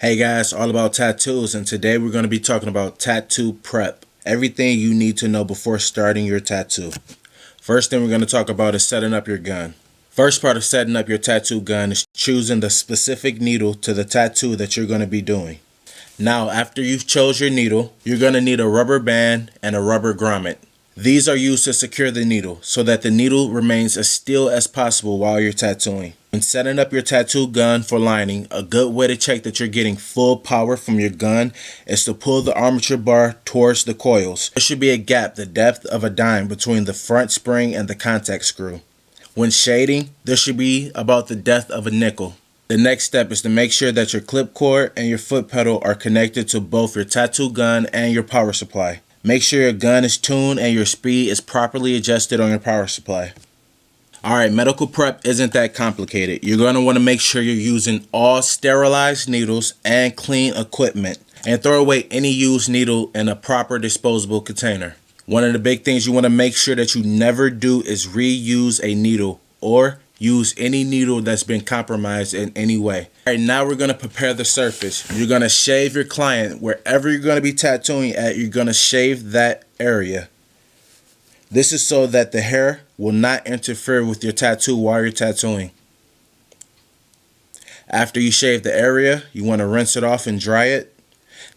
Hey guys, all about tattoos, and today we're going to be talking about tattoo prep. Everything you need to know before starting your tattoo. First thing we're going to talk about is setting up your gun. First part of setting up your tattoo gun is choosing the specific needle to the tattoo that you're going to be doing. Now, after you've chose your needle, you're going to need a rubber band and a rubber grommet. These are used to secure the needle so that the needle remains as still as possible while you're tattooing. When setting up your tattoo gun for lining, a good way to check that you're getting full power from your gun is to pull the armature bar towards the coils. There should be a gap the depth of a dime between the front spring and the contact screw. When shading, there should be about the depth of a nickel. The next step is to make sure that your clip cord and your foot pedal are connected to both your tattoo gun and your power supply. Make sure your gun is tuned and your speed is properly adjusted on your power supply. Alright, medical prep isn't that complicated. You're going to want to make sure you're using all sterilized needles and clean equipment. And throw away any used needle in a proper disposable container. One of the big things you want to make sure that you never do is reuse a needle or use any needle that's been compromised in any way. Alright, now we're going to prepare the surface. You're going to shave your client. Wherever you're going to be tattooing at, you're going to shave that area. This is so that the hair will not interfere with your tattoo while you're tattooing. After you shave the area, you want to rinse it off and dry it.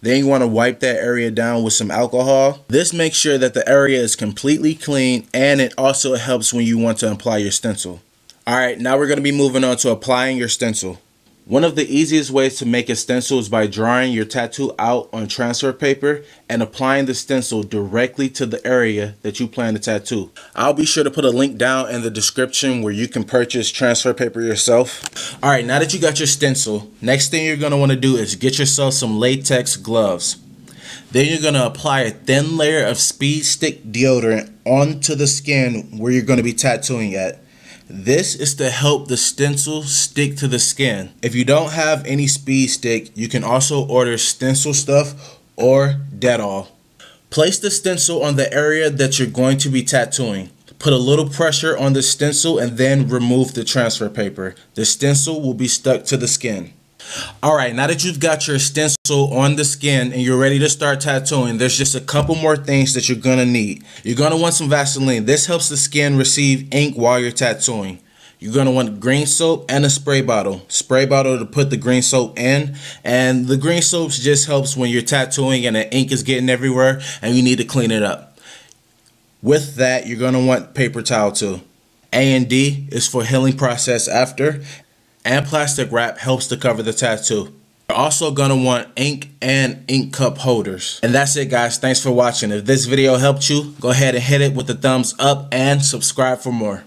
Then you want to wipe that area down with some alcohol. This makes sure that the area is completely clean, and it also helps when you want to apply your stencil. Alright, now we're going to be moving on to applying your stencil. One of the easiest ways to make a stencil is by drawing your tattoo out on transfer paper and applying the stencil directly to the area that you plan to tattoo. I'll be sure to put a link down in the description where you can purchase transfer paper yourself. Alright, now that you got your stencil, next thing you're going to want to do is get yourself some latex gloves. Then you're going to apply a thin layer of Speed Stick deodorant onto the skin where you're going to be tattooing at. This is to help the stencil stick to the skin. If you don't have any Speed Stick, you can also order stencil stuff or Dettol. Place the stencil on the area that you're going to be tattooing. Put a little pressure on the stencil and then remove the transfer paper. The stencil will be stuck to the skin. Alright, now that you've got your stencil on the skin and you're ready to start tattooing, there's just a couple more things that you're going to need. You're going to want some Vaseline. This helps the skin receive ink while you're tattooing. You're going to want green soap and a spray bottle. Spray bottle to put the green soap in. And the green soap just helps when you're tattooing and the ink is getting everywhere and you need to clean it up. With that, you're going to want paper towel too. A&D is for healing process after. And plastic wrap helps to cover the tattoo. You're also going to want ink and ink cup holders. And that's it, guys. Thanks for watching. If this video helped you, go ahead and hit it with the thumbs up and subscribe for more.